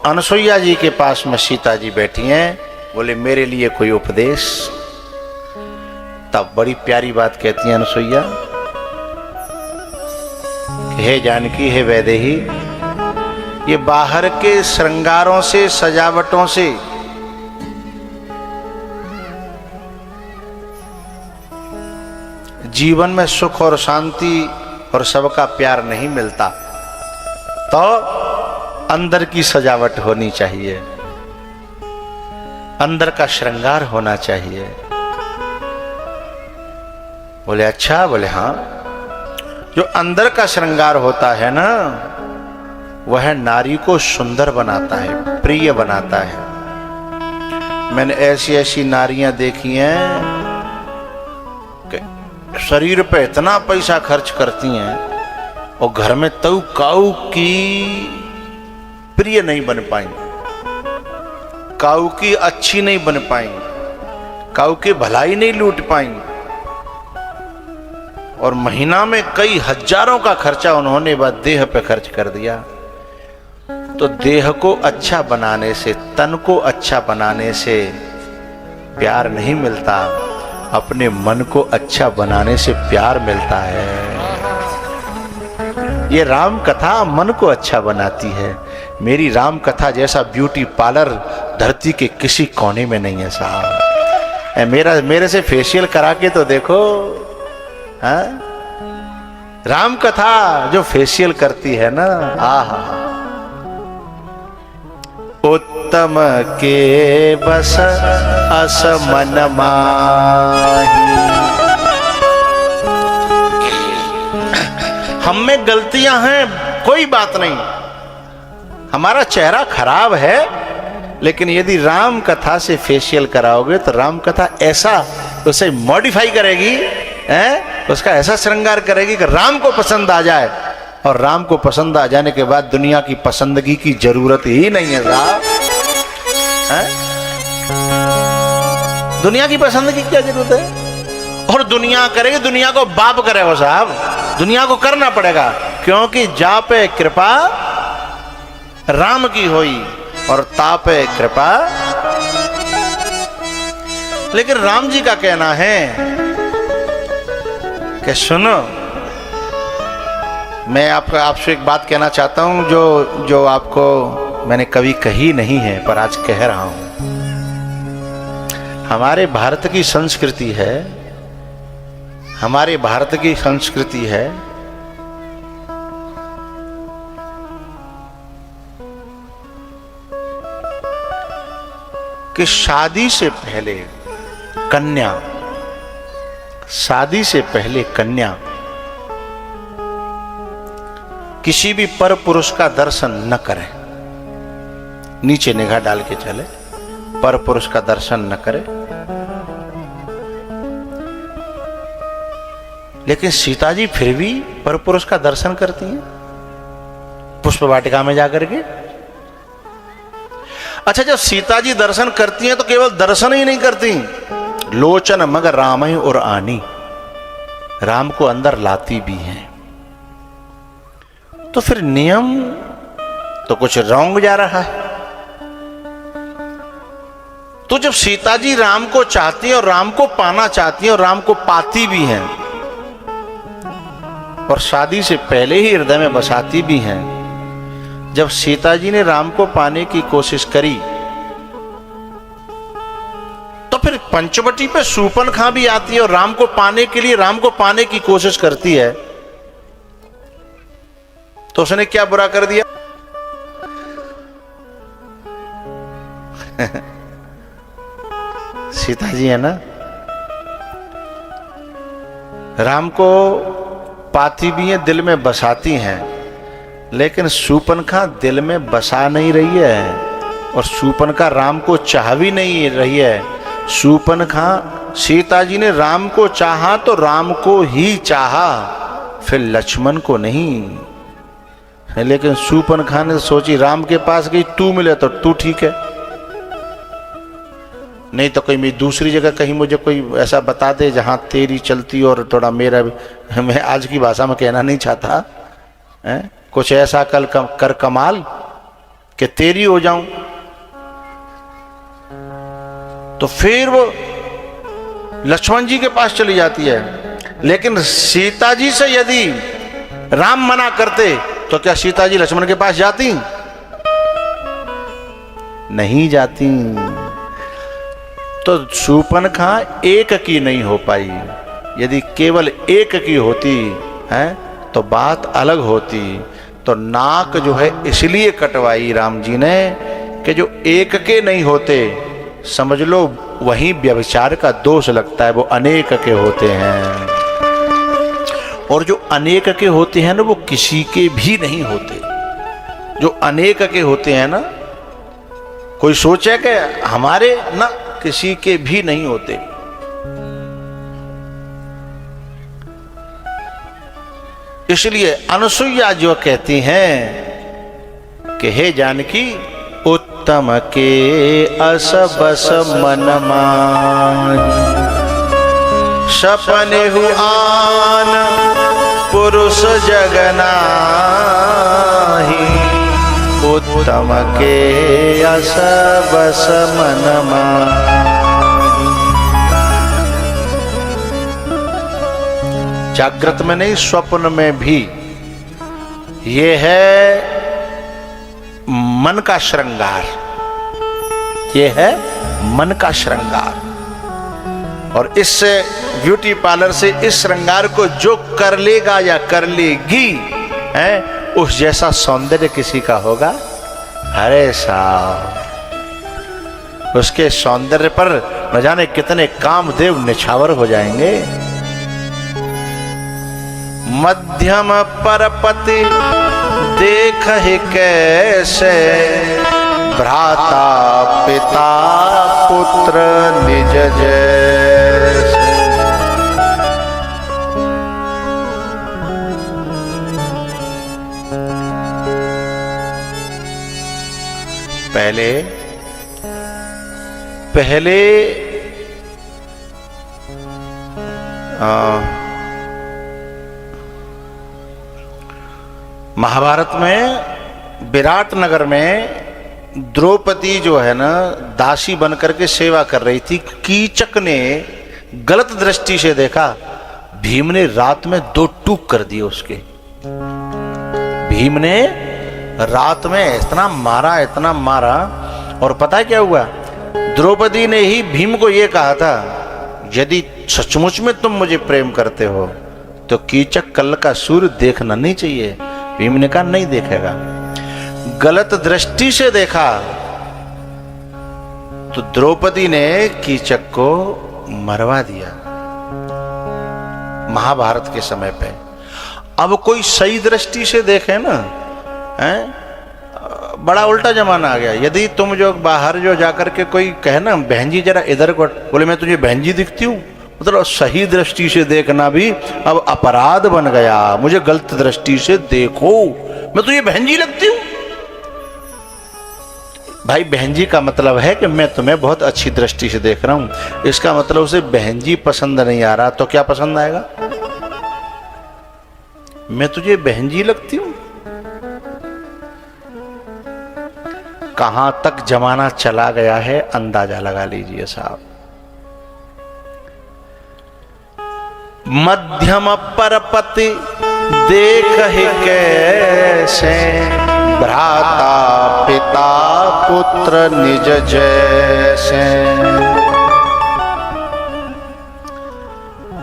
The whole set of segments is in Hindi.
अनसुईया जी के पास में सीता जी बैठी हैं, बोले मेरे लिए कोई उपदेश। तब बड़ी प्यारी बात कहती हैं अनसुईया, हे जानकी, हे वैदेही, ये बाहर के श्रृंगारों से, सजावटों से जीवन में सुख और शांति और सबका प्यार नहीं मिलता। तो अंदर की सजावट होनी चाहिए, अंदर का श्रृंगार होना चाहिए। बोले अच्छा? बोले हाँ, जो अंदर का श्रृंगार होता है ना, वह नारी को सुंदर बनाता है, प्रिय बनाता है। मैंने ऐसी ऐसी नारियां देखी हैं कि शरीर पे इतना पैसा खर्च करती हैं और घर में तऊ काऊ की प्रिय नहीं बन पाई, काऊ की अच्छी नहीं बन पाई, काऊ की भलाई नहीं लूट पाई, और महीना में कई हजारों का खर्चा उन्होंने बस देह पे खर्च कर दिया। तो देह को अच्छा बनाने से, तन को अच्छा बनाने से प्यार नहीं मिलता, अपने मन को अच्छा बनाने से प्यार मिलता है। ये राम कथा मन को अच्छा बनाती है। मेरी राम कथा जैसा ब्यूटी पार्लर धरती के किसी कोने में नहीं है साहब। मेरे से फेशियल करा के तो देखो, हाँ? राम कथा जो फेशियल करती है ना, आहा, उत्तम के बस अस मन माही। हम में गलतियां हैं, कोई बात नहीं, हमारा चेहरा खराब है, लेकिन यदि राम कथा से फेशियल कराओगे तो राम कथा ऐसा उसे मॉडिफाई करेगी, उसका ऐसा श्रृंगार करेगी कि राम को पसंद आ जाए। और राम को पसंद आ जाने के बाद दुनिया की पसंदगी की जरूरत ही नहीं है साहब। दुनिया की पसंदगी की क्या जरूरत है? और दुनिया करेगी, दुनिया को बाप करे वो साहब, दुनिया को करना पड़ेगा, क्योंकि जा पे कृपा राम की होई और ता पे कृपा। लेकिन राम जी का कहना है कि सुनो, मैं आपसे एक बात कहना चाहता हूं जो आपको मैंने कभी कही नहीं है, पर आज कह रहा हूं। हमारे भारत की संस्कृति है, हमारे भारत की संस्कृति है कि शादी से पहले कन्या किसी भी पर पुरुष का दर्शन न करे, नीचे निगाह डाल के चले, पर पुरुष का दर्शन न करे। लेकिन सीता जी फिर भी पर पुरुष का दर्शन करती हैं, पुष्प वाटिका में जाकर के। अच्छा, जब सीता जी दर्शन करती हैं तो केवल दर्शन ही नहीं करती, लोचन मगर राम ही और आनी, राम को अंदर लाती भी हैं। तो फिर नियम तो कुछ रॉन्ग जा रहा है। तो जब सीता जी राम को चाहती हैं और राम को पाना चाहती हैं और राम को पाती भी हैं और शादी से पहले ही हृदय में बसाती भी हैं, जब सीता जी ने राम को पाने की कोशिश करी तो फिर पंचवटी पे शूर्पणखा भी आती है और राम को पाने के लिए, राम को पाने की कोशिश करती है। तो उसने क्या बुरा कर दिया? सीता जी है ना, राम को पाती भी हैं, दिल में बसाती हैं, लेकिन शूर्पणखा दिल में बसा नहीं रही है और शूर्पणखा राम को चाह भी नहीं रही है। शूर्पणखा, सीता जी ने राम को चाहा तो राम को ही चाहा, फिर लक्ष्मण को नहीं। लेकिन शूर्पणखा ने सोची राम के पास गई, तू मिले तो तू ठीक है, नहीं तो कहीं दूसरी जगह कहीं मुझे कोई ऐसा बता दे जहां तेरी चलती और थोड़ा मेरा भी, मैं आज की भाषा में कहना नहीं चाहता, कुछ ऐसा कर कमाल कि तेरी हो जाऊं। तो फिर वो लक्ष्मण जी के पास चली जाती है। लेकिन सीता जी से यदि राम मना करते तो क्या सीता जी लक्ष्मण के पास जाती? नहीं जाती। तो शूर्पणखा एक की नहीं हो पाई। यदि केवल एक की होती है तो बात अलग होती। तो नाक जो है इसलिए कटवाई राम जी ने कि जो एक के नहीं होते, समझ लो वहीं व्यभिचार का दोष लगता है। वो अनेक के होते हैं, और जो अनेक के होते हैं ना वो किसी के भी नहीं होते। जो अनेक के होते हैं ना, कोई सोचे कि हमारे, ना, किसी के भी नहीं होते। इसलिए अनुसुईया जो कहती हैं कि हे जानकी, उत्तम के अस बस मन माही, सपने हुआन पुरुष जगनाही, उत्तम के अस बस मन माही। जागृत में नहीं, स्वप्न में भी ये है मन का श्रृंगार। ये है मन का श्रृंगार। और इससे ब्यूटी पार्लर से इस श्रृंगार को जो कर लेगा या कर लेगी है, उस जैसा सौंदर्य किसी का होगा? अरे साहब, उसके सौंदर्य पर न जाने कितने कामदेव निछावर हो जाएंगे। मध्यम परपति देख ही कैसे, भ्राता पिता पुत्र निज जैसे। पहले महाभारत में विराट नगर में द्रौपदी जो है ना, दासी बनकर के सेवा कर रही थी। कीचक ने गलत दृष्टि से देखा। भीम ने रात में 2 टूक कर दिए उसके। भीम ने रात में इतना मारा। और पता क्या हुआ? द्रौपदी ने ही भीम को यह कहा था, यदि सचमुच में तुम मुझे प्रेम करते हो तो कीचक कल का सूर्य देखना नहीं चाहिए। भीम ने कहा नहीं देखेगा। गलत दृष्टि से देखा तो द्रौपदी ने कीचक को मरवा दिया महाभारत के समय पे। अब कोई सही दृष्टि से देखे ना, हैं, बड़ा उल्टा जमाना आ गया। यदि तुम जो बाहर जो जाकर के कोई कहे ना, बहन जी जरा इधर को, बोले मैं तुझे बहन जी दिखती हूँ, मतलब सही दृष्टि से देखना भी अब अपराध बन गया। मुझे गलत दृष्टि से देखो, मैं तुझे बहन जी लगती हूँ। भाई बहन जी का मतलब है कि मैं तुम्हें बहुत अच्छी दृष्टि से देख रहा हूं। इसका मतलब उसे बहन जी पसंद नहीं आ रहा तो क्या पसंद आएगा? मैं तुझे बहन जी लगती हूं। कहां तक जमाना चला गया है अंदाजा लगा लीजिए साहब। मध्यम परपति देख ही कैसे, भ्राता पिता पुत्र निज जैसे।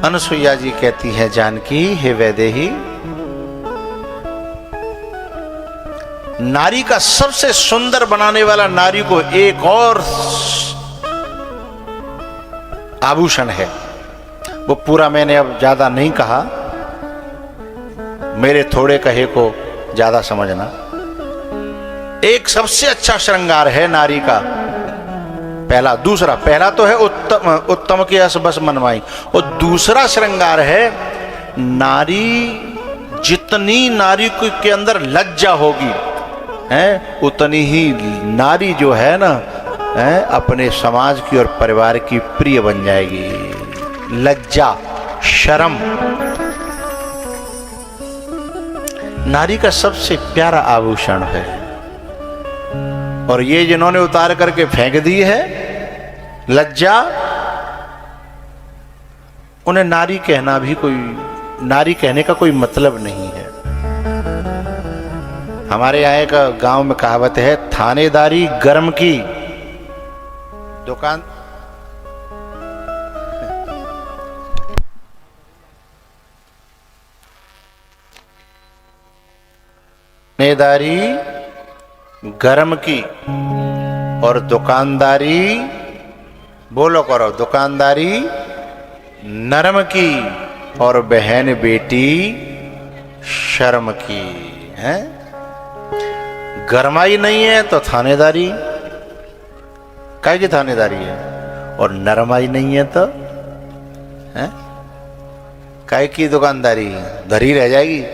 अनुसुईया जी कहती है, जानकी हे वैदेही, नारी का सबसे सुंदर बनाने वाला नारी को एक और आभूषण है। वो पूरा मैंने अब ज्यादा नहीं कहा, मेरे थोड़े कहे को ज्यादा समझना। एक सबसे अच्छा श्रृंगार है नारी का पहला तो है उत्तम के यश बस मनमाई, और दूसरा श्रृंगार है नारी, जितनी नारी के अंदर लज्जा होगी है, उतनी ही नारी जो है ना है, अपने समाज की और परिवार की प्रिय बन जाएगी। लज्जा, शर्म नारी का सबसे प्यारा आभूषण है। और ये जिन्होंने उतार करके फेंक दी है लज्जा, उन्हें नारी कहना भी कोई, नारी कहने का कोई मतलब नहीं है। हमारे यहाँ एक गांव में कहावत है, थानेदारी गर्म की दुकान, थानेदारी गर्म की और दुकानदारी, बोलो करो, दुकानदारी नरम की और बहन बेटी शर्म की है। गरमाई नहीं है तो थानेदारी काय की थानेदारी है, और नरमाई नहीं है तो है काय की दुकानदारी, धरी रह जाएगी।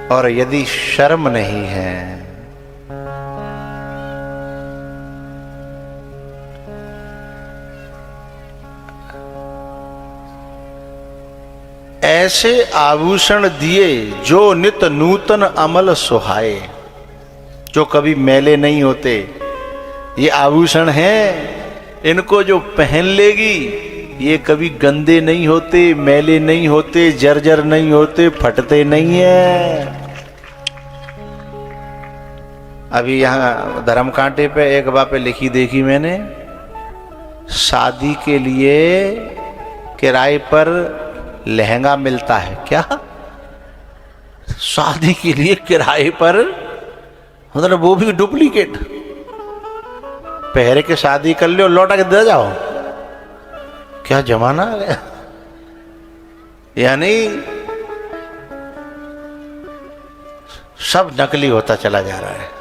और यदि शर्म नहीं है, ऐसे आभूषण दिए जो नित नूतन अमल सुहाए, जो कभी मैले नहीं होते। ये आभूषण हैं, इनको जो पहन लेगी ये कभी गंदे नहीं होते, मैले नहीं होते, जर्जर नहीं होते, फटते नहीं है। अभी यहाँ धर्मकांटे पे एक बातें लिखी देखी मैंने, शादी के लिए किराए पर लहंगा मिलता है। क्या शादी के लिए किराए पर, मतलब वो भी डुप्लीकेट, पहरे के शादी कर लो लौटा के दे जाओ। क्या जमाना आ गया, यानी सब नकली होता चला जा रहा है।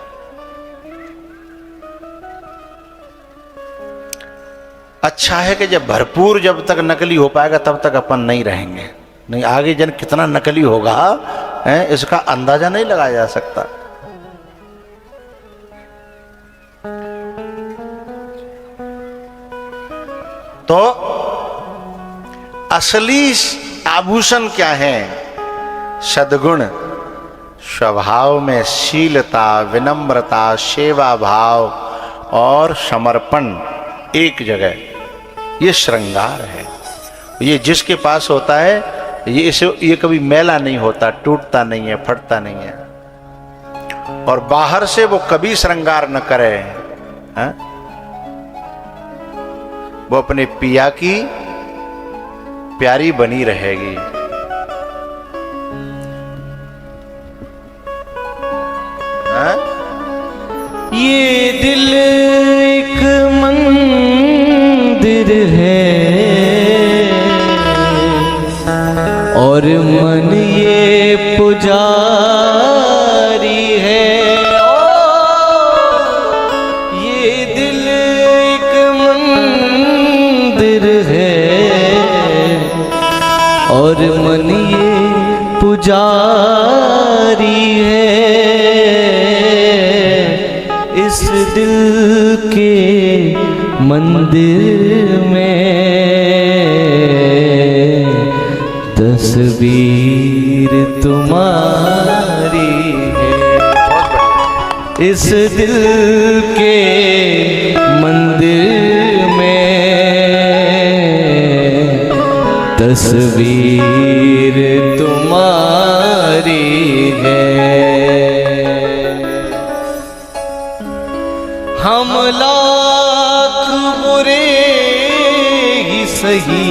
अच्छा है कि जब भरपूर, जब तक नकली हो पाएगा तब तक अपन नहीं रहेंगे, नहीं आगे जन कितना नकली होगा है, इसका अंदाजा नहीं लगाया जा सकता। तो असली आभूषण क्या है? सद्गुण, स्वभाव में शीलता, विनम्रता, सेवा भाव और समर्पण एक जगह, ये श्रृंगार है। ये जिसके पास होता है ये कभी मैला नहीं होता, टूटता नहीं है, फटता नहीं है। और बाहर से वो कभी श्रृंगार न करे है? वो अपने पिया की प्यारी बनी रहेगी। ये दिल एक मंदिर है और मन ये पुजारी है। ये दिल एक मंदिर है और मन ये पुजारी है। इस दिल के मंदिर में तस्वीर तुम्हारी है। इस दिल के मंदिर में तस्वीर तुम्हारी है। हम लाख बुरे ही सही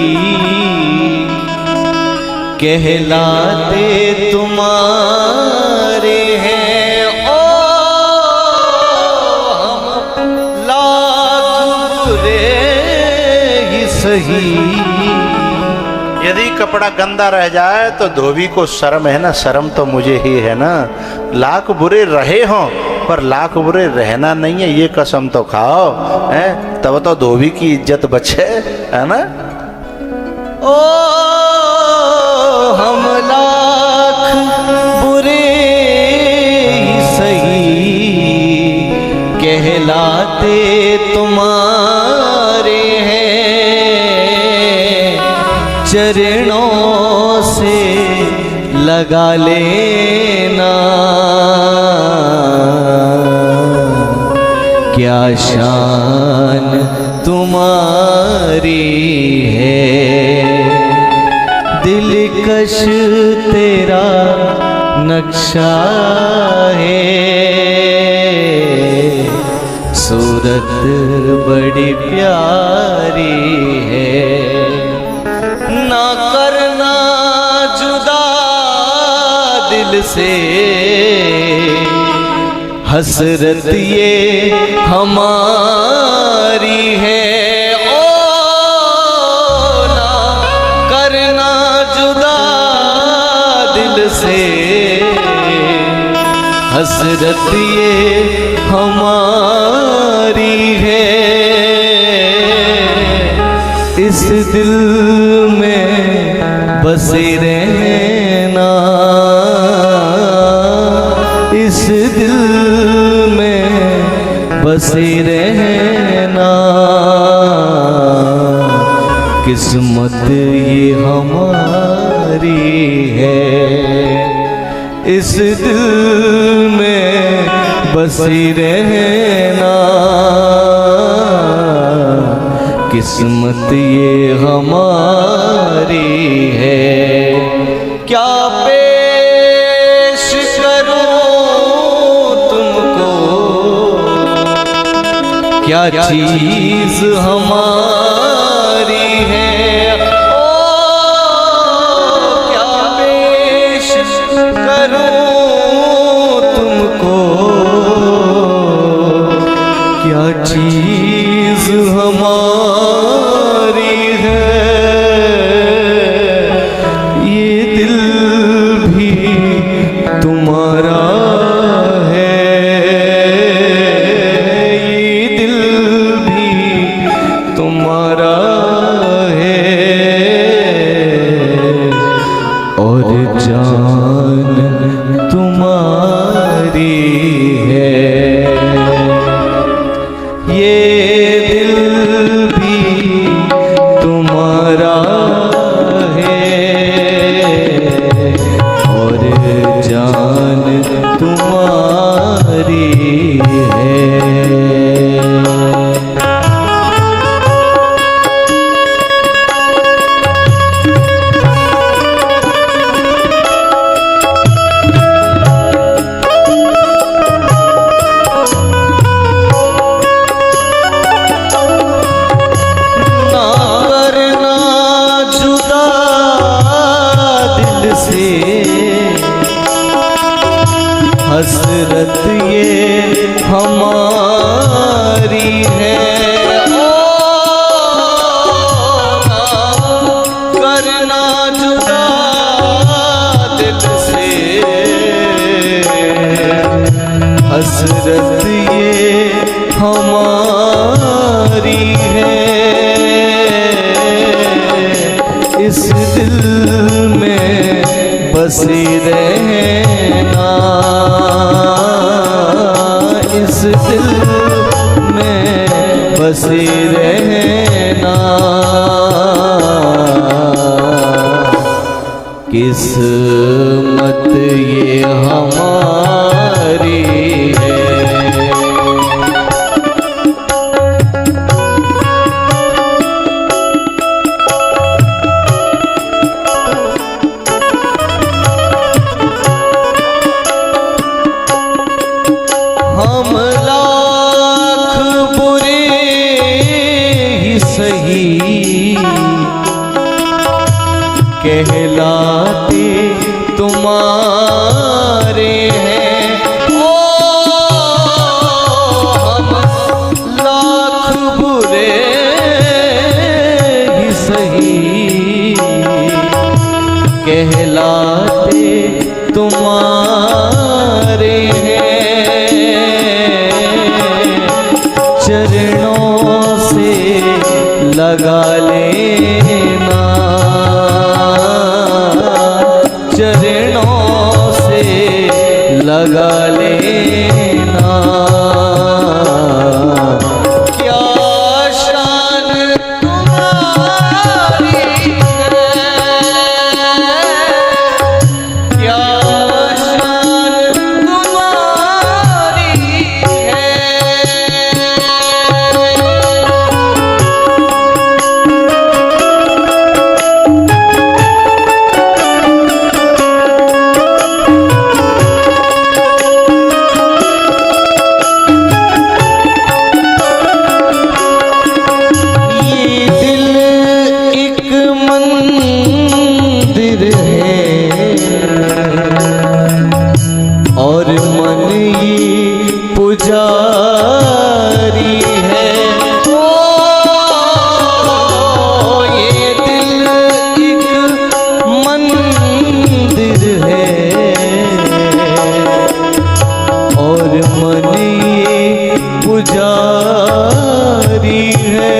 कहलाते तुम्हारे हैं। ओ हम लाख बुरे ही सही। यदि कपड़ा गंदा रह जाए तो धोबी को शर्म है ना, शर्म तो मुझे ही है ना। लाख बुरे रहे हों पर लाख बुरे रहना नहीं है, ये कसम तो खाओ है, तब तो धोबी की इज्जत बचे, है ना। ओ हम लाख बुरे ही सही कहलाते तुम्हारे हैं। चरणों से लगा लेना क्या शान तुम्हारी है, दिलकश तेरा नक्शा है, सूरत बड़ी प्यारी है। ना करना जुदा दिल से, हसरत ये हमारी है। ओ ना करना जुदा दिल से, हसरत ये हमारी है। इस दिल में बसे रहना, इस दिल में बसे रहना, किस्मत ये हमारी है। इस दिल में बसे रहना, किस्मत ये हमारी है। क्या पेश करूं तुमको, क्या चीज हमारी है। ओ क्या पेश करूं तुमको, क्या चीज हमारी है। ये दिल भी तुम्हारा है, ये दिल भी तुम्हारा है, और जान तुम्हारी है। ये दिल भी तुम्हारा है, और जान तुम्हारी है। हसरत ये हमारी है। ओ ना करना जुदा दिल से, हसरत ये हमारी है। इस दिल में बसे रहना, इस दिल में बसे रहना, किस्मत ये हमारी है। हम लाख बुरे ही सही कहलाते तुम्हारे हैं। ओ हम लाख बुरे ही सही कहलाते तुम्हारे हैं। चरणों से लगा लेना, चरणों से लगा लेना, क्या शान तुम्हारी है, क्या शान तुम्हारी पुजारी है। ओ ये दिल एक मंदिर है और मन ये पुजारी है।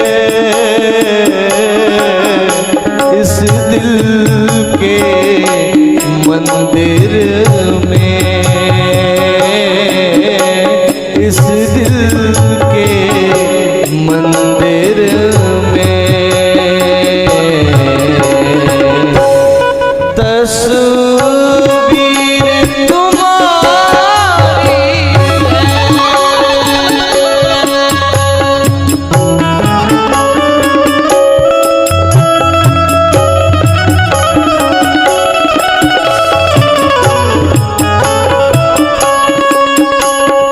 इस दिल के मंदिर में, इस दिल के मंदिर में तस्वीर तुम्हारी है।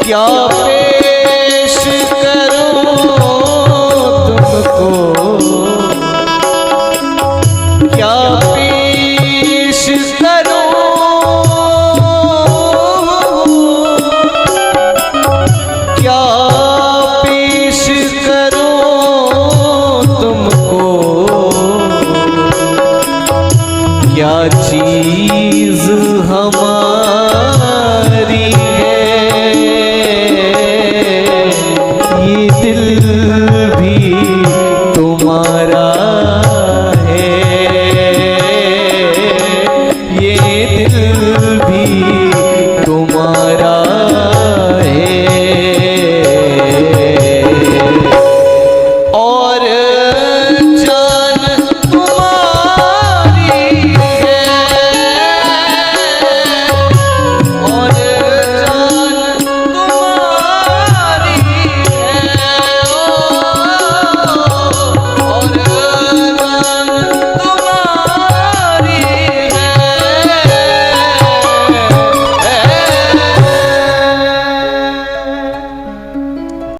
क्या पेश करूं तुमको, क्या पेश करूं, क्या